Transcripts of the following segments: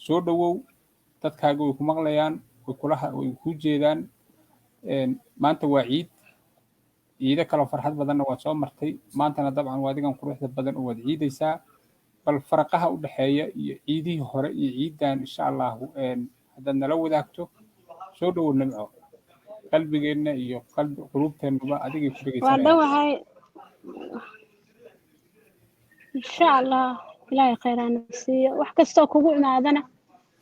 soo dhawow dadkaaga way ku maqlayaan way ku jeedaan maanta waa ciido kaloo farxad badanna waad soo martay maantana dabcan waa adigan quruxda badan oo waad ciidaysaa bal faraqaha u dhexeeya iyo ciidihii hore iyo ciidan insha allahu haddaad nala wadaagto soo dhawow nimco qalbigeenna iyo qulubteennuba adigay ku dhegeysanayaan ودوهاي إن شاء الله إلهي خيران نفسية وحكستو كوكو إمادنا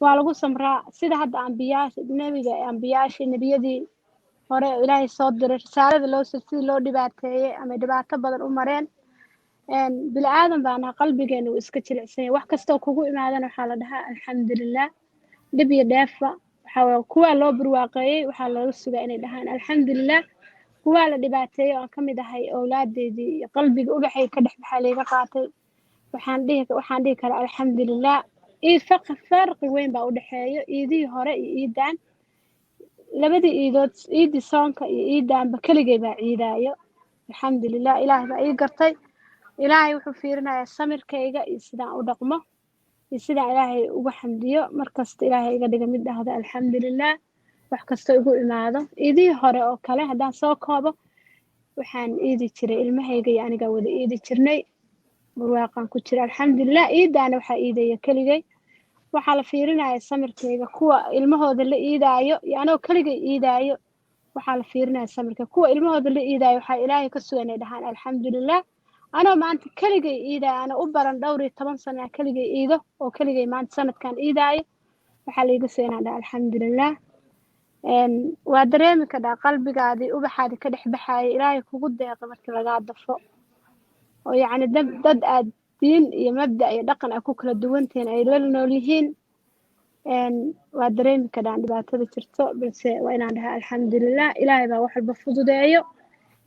والغو سمراء سيدا حد أنبياش نبي أنبياش نبيدي هوري إلهي صدر رسالة لو سلسي لو دباتي أما دباتة بدل أمرين بالآدم بانا قلبي جانو إسكتش العسين وحكستو كوكو إمادنا وحالة دها الحمد لله دبي دافع وحاول كوا لو برواقعي وحاول رسوغا إني دهان الحمد لله kuwaa la dhibaateeyay oo kamid ahay awlaadeedii qalbiga ubaxay ka dhex baxay laga qaatay waxaan dhihi karaa alxamdulilah farqi weyn baa u dhexeeyo iidii hore iyo iidan labadii iidood iidii soonka iyo iidanba keligay baa ciidaayo alxamdulilah ilaahay baa ii gartay ilaahay wuxuu fiirinayaa samirkayga iyo sidaan u dhaqmo iyo sidaan ilaahay ugu xamdiyo markasta ilaahay iga dhiga mid dhahda alxamdulilah wax kasta igu imaado iidii hore oo kale haddaan soo koobo waxaan iidi jiray ilmahayga iyo aniga wada iidi jirnay barwaaqan ku jira alxamdulilah iidaana waxaa iidaya keligay waxaa la fiirinaya samirkayga kuwa ilmahooda la iidaayo iyo anoo keligay iidaayo waxaa la fiirinaya samirka kuwa ilmahooda la iidaayo waxaa ilaahay ka sugan ay dhahaan alxamdulilah anoo maanta keligay iidaayo ana u baran dhowr iyo 10 sano keligay iido oo keligay maanta sanadkan iidaayo waxaa layga sugan dhaha alxamdulilah waa dareemi kadhaa qalbigaadii ubaxaadii ka dhex baxaaya ilaahay kugu deeqa markii lagaa dafo oo yacni dad aad diin iyo mabda iyo dhaqan aad ku kala duwantihiin ay la nool yihiin waa dareemi kadhaa dhibaatada jirto balse waa inaan dhahaa alxamdulilah ilaahay baa wax walba fududeeyo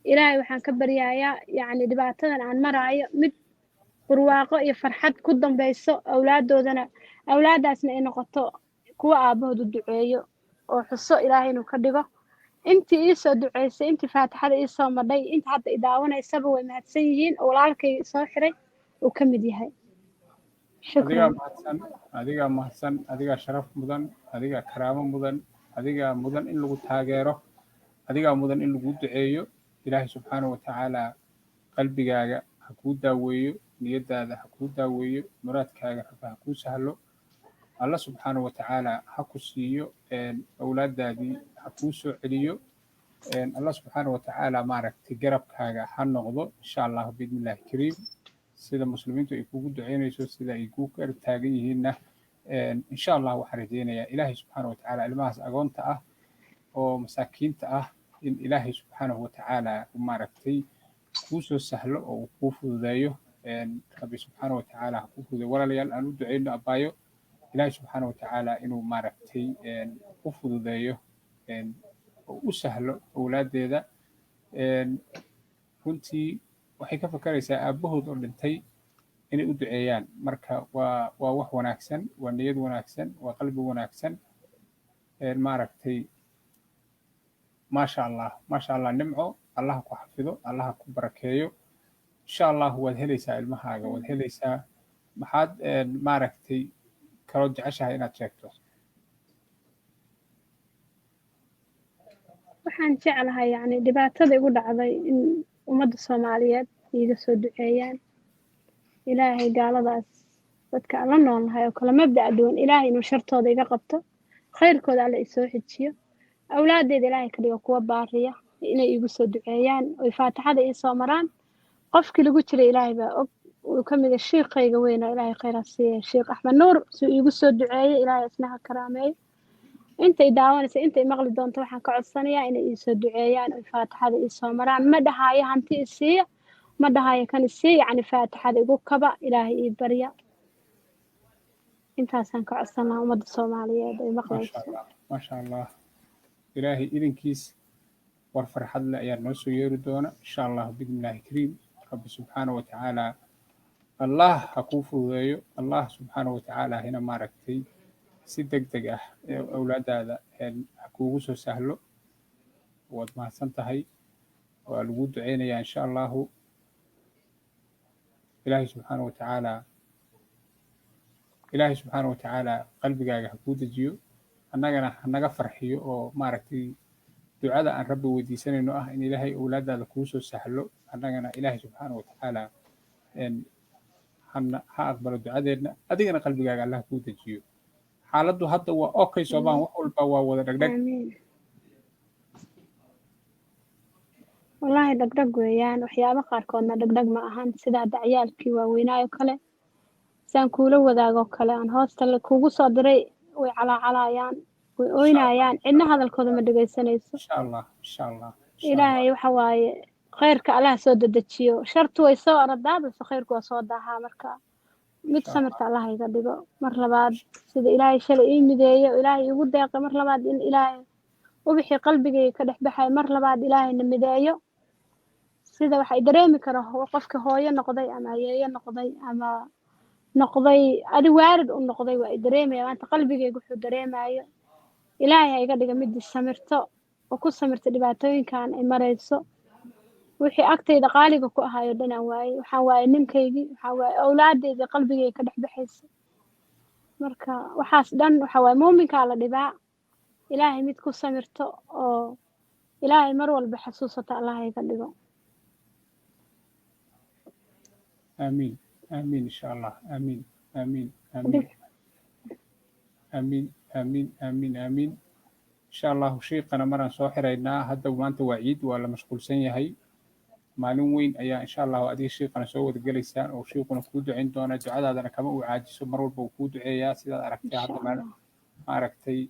ilaahay waxaan ka baryayaa yacni dhibaatadan aan maraayo mid barwaaqo iyo farxad ku dambayso awlaadaasna ay noqoto kuwa aabahoodu duceeyo oo xuso ilaahay inuu ka dhigo intii ii soo duceysay intii faatixada ii soo madhay inta hadda i daawanaysaba way mahadsan yihiin oo walaalkay soo xiray uu ka mid yahay adigaa mahadsan adigaa sharaf mudan adigaa karaamo mudan adigaa mudan in lagu taageero adigaa mudan in lagu duceeyo ilaahay subxaanahu watacaala qalbigaaga ha kuu daaweeyo niyadaada ha kuu daaweeyo muraadkaaga rabba ha kuu sahlo الله سبحانه وتعالى حكو سيو أولادادي حكو سو عليو الله سبحانه وتعالى مارك تجرب كاغا حنقضو إن شاء الله بإذن الله الكريم سيدا مسلمين تو يكوكو دعينا يسو سيدا يكوكو ارتاقيهن إن شاء الله وحرجينا يا إلهي سبحانه وتعالى الماس أغون تأه ومساكين تأه إن إلهي سبحانه وتعالى مارك تي كوسو سهلو أو كوفو ذايو ربي سبحانه وتعالى كوفو ذا ولا ليال أنو دعينا أبايو إلهي سبحانه وتعالى إنه ماركتي أفضل ذيه وسهل أولاد ذا كنتي waxay ka fakaraysaa aabahood oo dhintay inay u duceeyaan marka waa wax wanaagsan waa niyad wanaagsan waa qalbi wanaagsan maaragtay maasha allah nimco allah ku xafido allah ku barakeeyo insha allah waad helaysaa ilmahaaga waad helaysaa maxaad maaragtay kaloo jeceshahay inaad sheegto waxaan jeclahay yacni dhibaatada igu dhacday in ummadda soomaaliyeed iiga soo duceeyaan ilaahay gaaladaas dadka aan la noolnahay oo kale mabda'a duwan ilaahay inuu shartooda iga qabto khayrkooda alla isoo xijiyo awlaadeeda ilaahay ka dhigo kuwa baariya inay iigu soo duceeyaan oy faatixada ii soo maraan qofkii lagu jiray ilaahay baa og uu ka mid yahay shiikhayga weyn oo ilaahay khayr ha siiya shiikh axmed nuur suu iigu soo duceeyay ilaahay isna ha karaameeyo intay daawanaysa intay maqli doonto waxaan ka codsanayaa inay ii soo duceeyaan oy faatixada ii soo maraan ma dhahaayo hanti i siiya ma dhahaayo kan i siiya yacni faatixada igu kaba ilaahay ii barya intaasaan ka codsan lahaa ummadda soomaaliyeed ay maqlayso maasha allah ilaahay idinkiis war farxad leh ayaa noo soo yeeri doona insha allah biidnillaahi kariim rabbi subxaanahu watacaala allah ha kuu fududeeyo allah subxaanahu watacaala hina maaragtay si degdeg ah awlaadaada ha kuugu soo sahlo waad mahadsan tahay waa lagu duceynayaa insha allahu ilaahay subxaanahu watacaala ilaahay subxaana watacaala qalbigaaga ha kuu dejiyo annagana hanaga farxiyo oo maaragtay ducada aan rabbi weydiisanayno ah in ilaahay owlaadaada kuu soo sahlo annagana ilaahay subxaana watacaala ha aqbalo ducadeenna adigana qalbigaaga allah kuu dejiyo xaaladdu hadda waa okay soobaan wax walba waa wada dhegdheg wallaahi dhegdheg weeyaan waxyaabo qaarkoodna dhegdheg ma ahan sida hadda ciyaalkii waaweynaayo kale saan kuula wadaagoo kale aan hoosta kugu soo diray way calaacalayaan way ooynayaan cidna hadalkooda ma dhegaysanayso insha allah insha allah ilaahay waxa waaye khayrka allah soo dedejiyo shartu way soo oradaa balse khayrku waa soo daahaa marka mid samirta allah iga dhigo mar labaad sida ilaahay shalay ii mideeyo ilaahay igu deeqay mar labaad in ilaahay ubixii qalbigayga ka dhex baxay mar labaad ilaahayna mideeyo sida waxay dareemi kara qofka hooyo noqday ama ayeeyo noqday ama noqday adi waarid u noqday waa dareemaya maanta qalbigayga wuxuu dareemayo ilaahay ha iga dhiga midii samirto oo ku samirta dhibaatooyinkan ay marayso wixii agtayda qaaliga ku ahaayo dhan aan waayey waxaan waayey ninkaygii waxaan waayey awlaadayda qalbigayga ka dhex baxaysa marka waxaas dhan waxa waaye muuminkaa la dhibaa ilaahay mid ku samirto oo ilaahay mar walba xasuusata allah ha iga dhigo آمين آمين إن شاء الله آمين آمين آمين آمين آمين آمين آمين إن شاء الله شيقنا مرة صاحرينا هذا وما أنت وعيد ولا مشغول سنة هي معلوم وين أيا إن شاء الله هذه شيقنا سوى الجلسان أو شيقنا كود عندنا دعاء هذا أنا كمان وعاجز مرة بوجود عيا سيدا أركتي هذا ما أركتي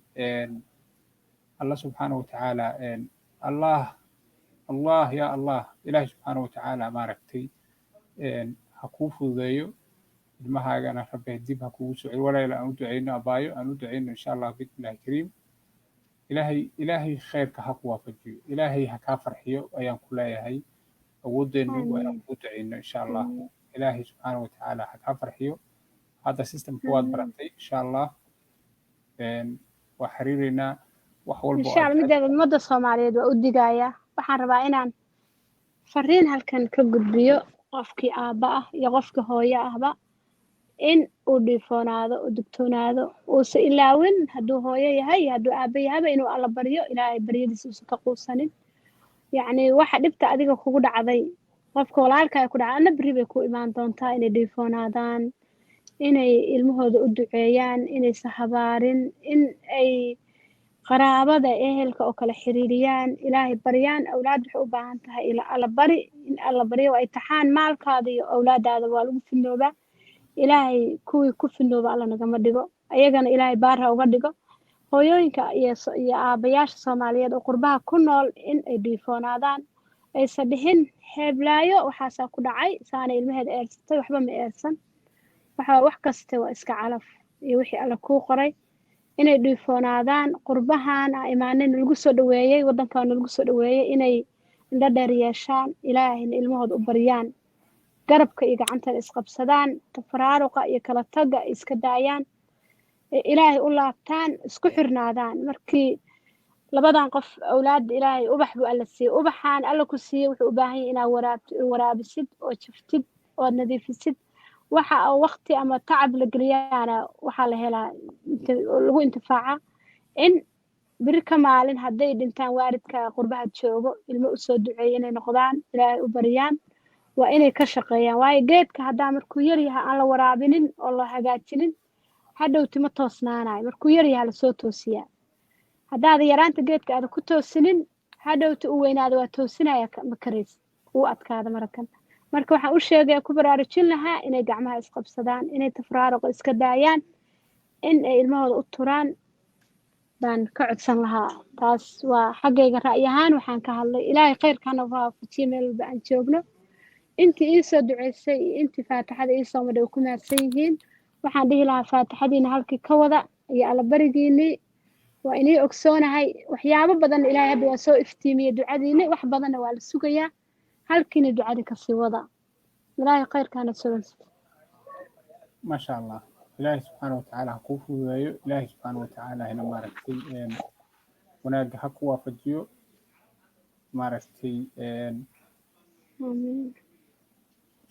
الله سبحانه وتعالى الله يا الله إله سبحانه وتعالى ما أركتي ha kuu fududeeyo ilmahaagana rabbi dib ha kugu soo walaal aan u duceyno abaayo aan u duceyno insha allah bismillahi kariim ilaahay khayrka ha ku waafajiyo ilaahay ha kaa farxiyo ayaan ku leeyahay awoodeennu waa inaan ku duceyno insha allah ilaahay subxaana watacaala ha kaa farxiyo hadda systemka waad baratay insha allah waa xiriireynaa wax walba insha allah mideeda ummadda soomaaliyeed waa u digayaa waxaan rabaa inaan fariin halkan ka gudbiyo qofkii aabba ah iyo qofkii hooyo ahba in uu dhiifoonaado uu digtoonaado uusa ilaawin hadduu hooyo yahay iyo hadduu aabba yahayba inuu alla baryo ilaahay baryadiisa uusa ka quusanin yacni waxa dhibta adiga kugu dhacday qofka walaalkaaga ku dhacay anna berri bay ku imaan doontaa inay dhiifoonaadaan inay ilmahooda u duceeyaan inaysa habaarin in ay qaraabada ehelka oo kala xiriiriyaan ilaahay baryaan awlaad waxay u baahan tahay alla bari in alla baryo waa imtixaan maalkaada iyo awlaadaada waa lagu fidnoobaa ilaahay kuwii ku fidnooba alla nagama dhigo ayagana ilaahay baar ha uga dhigo hooyooyinka iyo aabayaasha soomaaliyeed oo qurbaha ku nool in ay dhiifoonaadaan aysa dhihin heeblaayo waxaasaa ku dhacay saana ilmaheeda eersatay waxba ma eersan wax kaste waa iska calaf iyo wixii alla kuu qoray inay dhiifoonaadaan qurbahan imaanin lagu soo dhaweeyey waddankan lagu soo dhaweeyey inay indho dheer yeeshaan ilaahayna ilmahooda u baryaan garabka iyo gacantada isqabsadaan tafaraaruqa iyo kala tagga iska daayaan ilaahay u laabtaan isku xirnaadaan markii labadan qof awlaad ilaahay ubax buu alla siiyey ubaxaan alla ku siiyey wuxuu u baahan yahay inaad waraabisid oo jaftid oo nadiifisid waxa waqti ama tacab la geliyaana waxaa la helaa lagu intifaaca in biri ka maalin hadday dhintaan waalidka qurbaha joogo ilmo u soo duceeyo inay noqdaan ilaahay u baryaan waa inay ka shaqeeyaan waayo geedka haddaa markuu yar yahay aan la waraabinin oo la hagaajinin hadhowti ma toosnaanayo markuu yar yahay lasoo toosiyaa haddaada yaraanta geedka aada ku toosinin hadhowti u weynaada waa toosinaya ma karaysa uu adkaada marakan marka waxaan u sheegaya ku baraarujin lahaa inay gacmaha isqabsadaan inay tafraaruqa iska daayaan in ay ilmahooda u turaan baan ka codsan lahaa taas waa xaggayga ra'yi ahaan waxaan ka hadlay ilaahay khayrkana waafajiye meel walba aan joogno intii ii soo duceysay iyo intii faatixada ii soo madhay ku mahadsan yihiin waxaan dhihi lahaa faatixadiina halkii ka wada iyo allabarigiinii waa inii ogsoonahay waxyaabo badan ilaahay hadda waa soo iftiimiyey ducadiinii wax badanna waa la sugayaa halkiina ducadii kasii wada ilaahay khayrkaana sugansa ما شاء الله إلهي سبحانه وتعالى حقوق وذايو إلهي سبحانه وتعالى هنا ماركتي هناك حق وافجيو ماركتي آمين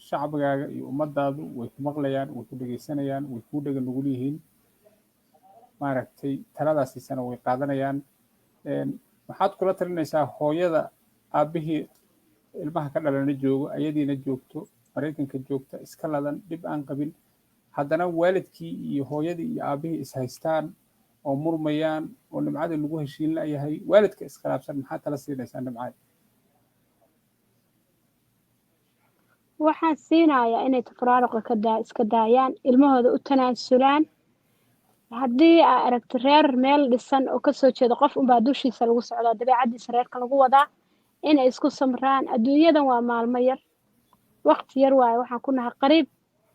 shacbigaaga iyo ummadaadu way ku maqlayaan, way ku dhegaysanayaan, way ku dhega nugul yihiin, maaragtay taladaasiisana way qaadanayaan. maxaad kula talinaysaa hooyada aabbihii ilmaha ka dhalana joogo, ayadiina joogto maraykanka joogta, iska ladan, dhib aan qabin, haddana waalidkii iyo hooyadii iyo aabbihii is haystaan oo murmayaan oo nimcadii lagu heshiin layahay, waalidka iskhilaafsan, maxaad tala siinaysaa nimcad? waxaan siinayaa inay tafaraaruqa iska daayaan, ilmahooda u tanaasulaan. haddii aa aragti reer meel dhisan oo kasoo jeeda qof unbaa dushiisa lagu socdaa, dabeecaddiisa reerka lagu wadaa, inay isku samraan. adduunyadan waa maalmo yar, waqti yar waaye, waxaan ku nahay qariib,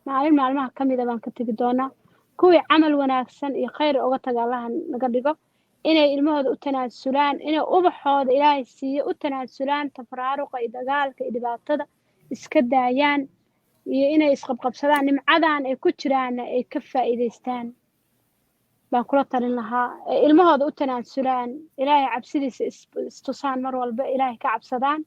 maalin maalmaha ka mida baan ka tegi doonaa. kuwii camal wanaagsan iyo khayr uga taga allaha naga dhigo. inay ilmahooda u tanaasulaan, inay ubaxooda ilaahay siiyo u tanaasulaan, tafaraaruqa iyo dagaalka iyo dhibaatada iska daayaan, iyo inay isqabqabsadaan, nimcadan ay ku jiraanna ay ka faa'iidaystaan baan kula talin lahaa. ilmahooda u tanaasulaan, ilaahay cabsidiisa istusaan, mar walba ilaahay ka cabsadaan,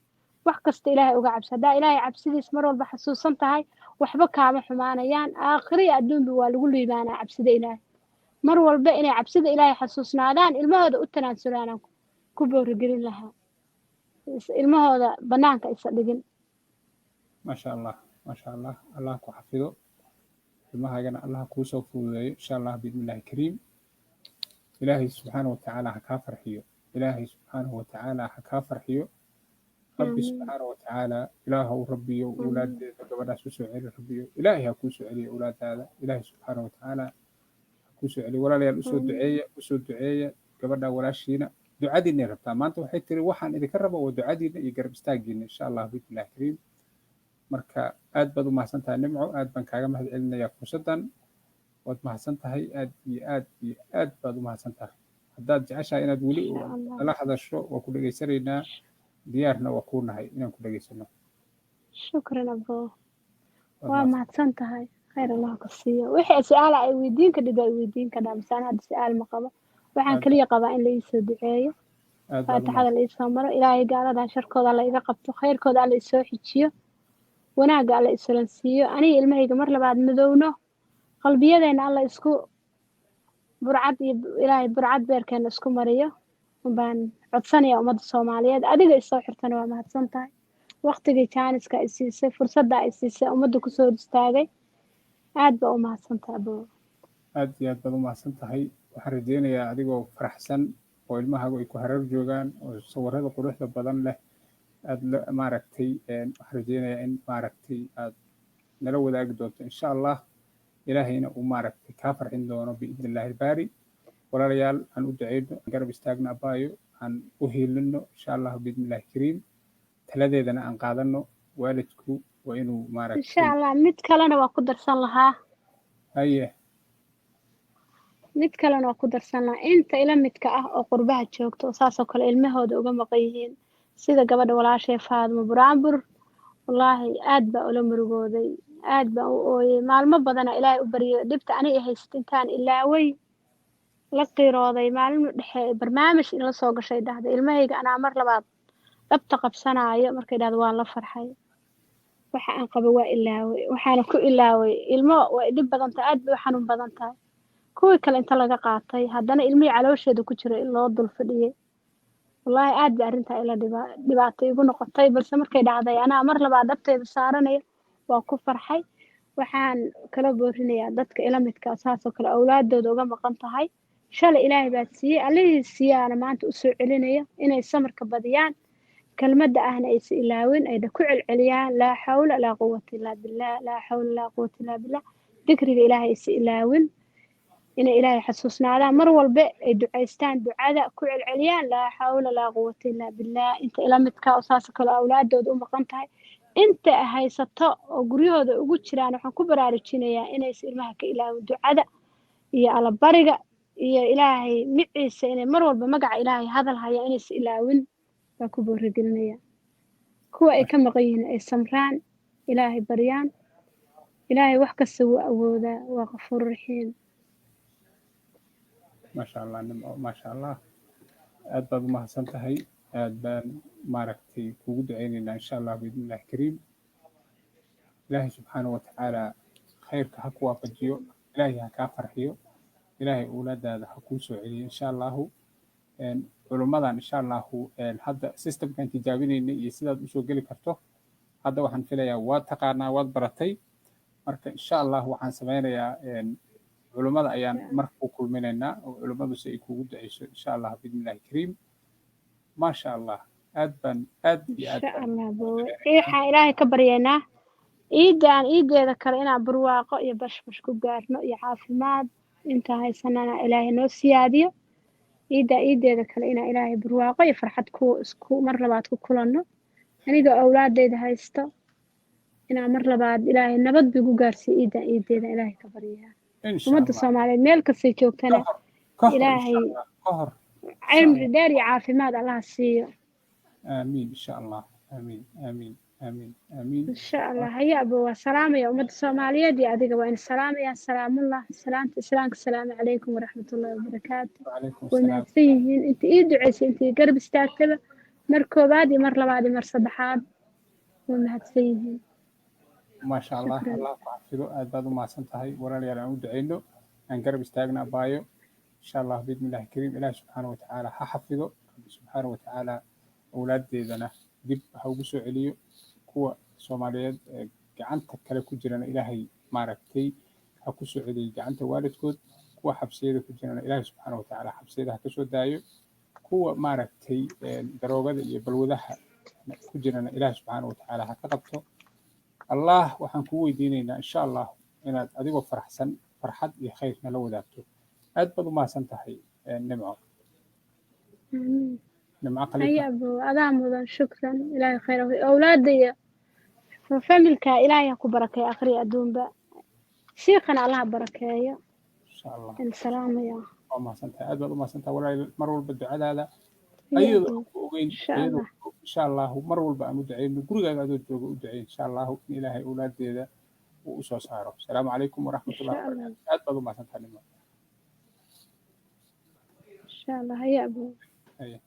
wax kasta ilaahay uga cabsa. haddaa ilaahay cabsidiisa mar walba xasuusan tahay, waxba kaama xumaanayaan. aakhiro iyo adduunba waa lagu liibaanaa cabsida ilaahay. mar walba inay cabsida ilaahay xasuusnaadaan, ilmahooda u tanaasulaanaan ku boorigelin lahaa, ilmahooda bannaanka isa dhigin. maasha allah, maasha allah, allah ku xafido ilmahaagana, allah kuu soo fududeeyo insha allah biidnillahi kariim. ilaahay subxaana watacaala ha kaa farxiyo, ilaahay subxaanahu watacaala ha kaa farxiyo. rabbi subxaana watacaala ilaahow rabbiyo awlaadeeda gabadhaas usoo celi, rabbiyo ilaahay ha kuu soo celiyo awlaadaada, ilaahay subxaana watacaala ha kuu soo celiyo. walaalayaal usoo duceeya gabadha walaashiina, ducadiinay rabtaa maanta. waxay tiri waxaan idinka raba waa ducadiina iyo garab istaagiina insha allah biidnillahi kariim. marka aad baad u mahadsan tahay nimco, aad baan kaaga mahad celinayaa fursaddan. waad mahadsan tahay, aad iyo aad iyo aad baad u mahadsan tahay. haddaad jeceshahay inaad weli nala hadasho waa ku dhegaysanaynaa, diyaarna waa kuu nahay inaan ku dhegaysano. shukran abo, waa mahadsan tahay, khayr allah ka siiyo. wixii su-aala ay weydiin kadhib ay weydiin kadhaa, misaan hadda su-aal ma qabo. waxaan kaliya qabaa in la iisoo duceeyo, faatixada la iisoo maro, ilaahay gaaladan sharkooda alla iga qabto, khayrkooda alla isoo xijiyo, wanaagga alla isulan siiyo. aniga ilmahayga mar labaad madowno, qalbiyadeena alla isku burcad iyo ilaahay burcad beerkeena isku mariyo baan codsanaya ummadda Soomaaliyeed. adiga isoo xirtana waa mahadsan tahay, waqtigii jaaniska ay siisay, fursadda ay siisay, ummadda kusoo istaagay, aad baa u mahadsan tahay abo. aad iyo aad baad u mahadsan tahay. waxaan rajeynayaa adigoo faraxsan oo ilmahaagu ay ku hareer joogaan oo sawirada quruxda badan leh aad maaragtay waxaan rajeynayaa in maaragtay aad nala wadaagi doonto insha allah, ilaahayna uu maaragtay kaa farxin doono biidni illaahi albaari. walaalayaal aan u duceyno, garab istaagno abaayo, aan u hiilino insha allah biidni illaahi kariim. taladeedana aan qaadano, waalidku waa inuu maaragtay insha allah. mid kalena waa ku darsan lahaa, haye mid kalena waa ku darsan lahaa. inta ila midka ah oo qurbaha joogto oo saasoo kale ilmahooda uga maqan yihiin, sida gabadha walaashay Faadimo Buraanbur, wallaahi aad baa ula murugooday, aad baan u ooyey. maalmo badana ilaahay u baryo, dhibta aniga haysta intaan ilaaway la qiirooday. maalin dhexe barnaamij in la soo gashay dhahday ilmahayga anaa mar labaad dhabta qabsanaayo, markay dhahdo waan la farxay. waxa aan qabo waa ilaaway, waxaana ku ilaaway ilmo way dhib badan tahay, aad bay u xanuun badan tahay. kuwii kale inta laga qaatay haddana ilmihii caloosheeda ku jira in loo dul fadhiyey, wallaahi aad bay arrintaa ila dhibaato igu noqotay. balse markay dhacday anaa mar labaad dhabteeda saaranayo waa ku farxay. waxaan kala boorinayaa dadka ila midka saasoo kale awlaadooda uga maqan tahay, shalay ilaahay baa siiyey, allihii siiyaana maanta u soo celinaya, inay samarka badiyaan, kelmadda ahna aysa ilaawin, ayna ku celceliyaan laa xawla laa quwata illaa billah, laa xawla laa quwata illaa billah. dikriga ilaahay aysa ilaawin, inay ilaahay xasuusnaadaan, mar walba ay ducaystaan, ducada ku celceliyaan laa xawla laa quwata illaa billah. inta ila midka oo saasoo kale awlaadooda u maqan tahay, inta haysato oo guryahooda ugu jiraan, waxaan ku baraarujinayaa inaysa ilmaha ka ilaawin ducada iyo allabariga iyo ilaahay miciisa, inay mar walba magaca ilaahay hadal haya inaysa ilaawin baan ku boorigelinaya. kuwa ay ka maqan yihiin ay samraan, ilaahay baryaan, ilaahay wax kasta wuu awoodaa, waa qafuur raxiim. maasha allah nimco, maasha allah, aad baad u mahadsan tahay. aad baan maaragtay kugu duceynaynaa insha allah biidni illaahi kariim. ilaahay subxaana wa tacaala khayrka ha ku waafajiyo, ilaahay ha kaa farxiyo, ilaahay owlaadaada ha kuu soo celiyo insha allahu. culummadan insha allahu hadda systemkan tijaabinaynay iyo sidaad usoo geli karto hadda waxaan filayaa waad taqaanaa, waad baratay. marka insha allah waxaan sameynayaa culummada ayaan mar ku kulminaynaa oo culummadu si ay kugu duceyso insha allah biidnillahi kariim. maasha allah, aad baan aad iyo aad insha allah boowe waxaan ilaahay ka baryaynaa ciidan ciideeda kale inaan barwaaqo iyo bashbash ku gaarno iyo caafimaad intaan haysanana ilaahay noo siyaadiyo. ciideeda kale inaan ilaahay barwaaqo iyo farxad isku mar labaad ku kulanno. aniga awlaadeyda haysto inaan mar labaad ilaahay nabad bigu gaarsiiyo ciideeda ilaahay ka baryaa. ummadda Soomaaliyeed meel kastay joogtana ilaahay cimri dheer iyo caafimaad allah siiyo. آمين إن شاء الله. آمين آمين آمين آمين إن شاء الله. هيا أبو سلام يا أمة الصومالية دي أديك وين سلام يا سلام الله سلام السلام عليكم ورحمة الله وبركاته. وعليكم السلام. ونفسيين أنت إيد عيسى أنت قرب استاكتبة مركوبادي مر لبادي مر صبحات ونفسيين. ما شاء الله. شكراً. الله يحفظه. أدبادو ما سنتهي ولا لي أنا ودعينه أن قرب استاغنا بايو إن شاء الله بإذن الله الكريم. إله سبحانه وتعالى حفظه سبحانه وتعالى. أولادنا dib ha ugu soo celiyo kuwa Soomaaliyeed gacanta kale ku jirana ilaahay maaragtay ha ku soo celiyo gacanta waalidkood. kuwa xabsiyada ku jirana ilaahay subxaana wa tacaala xabsiyada ha ka soo daayo. kuwa maaragtay daroogada iyo balwadaha ku jirana ilaahay subxaana wa tacaala ha ka qabto. allah waxaan kuu weydiinaynaa insha allah inaad adigoo faraxsan farxad iyo khayr nala wadaagto. aad baad u mahadsan tahay nimco. nimco هيا khalifa. أبو أدام وذن شكرا إلهي خير أولادي فملك إلهي أكو بركة آخري أدوم بقى شيخنا الله بركة يا insha allah السلام يا waa mahadsantahay, aad baad u mahadsantahay walaal. mar walba ducadaada هيا ayadoo أبو ku ogeyn إن شاء iyadoo الله insha allahu mar walba aan u duceyno gurigaaga adoo jooga u duceey insha allahu in ilaahay awlaadeeda uu u soo saaro. asalaamu calaykum إن waraxmatullahi شاء الله wabarakaatu. aad baad u mahadsantahay nimco. إن شاء الله هيا أبو Haya.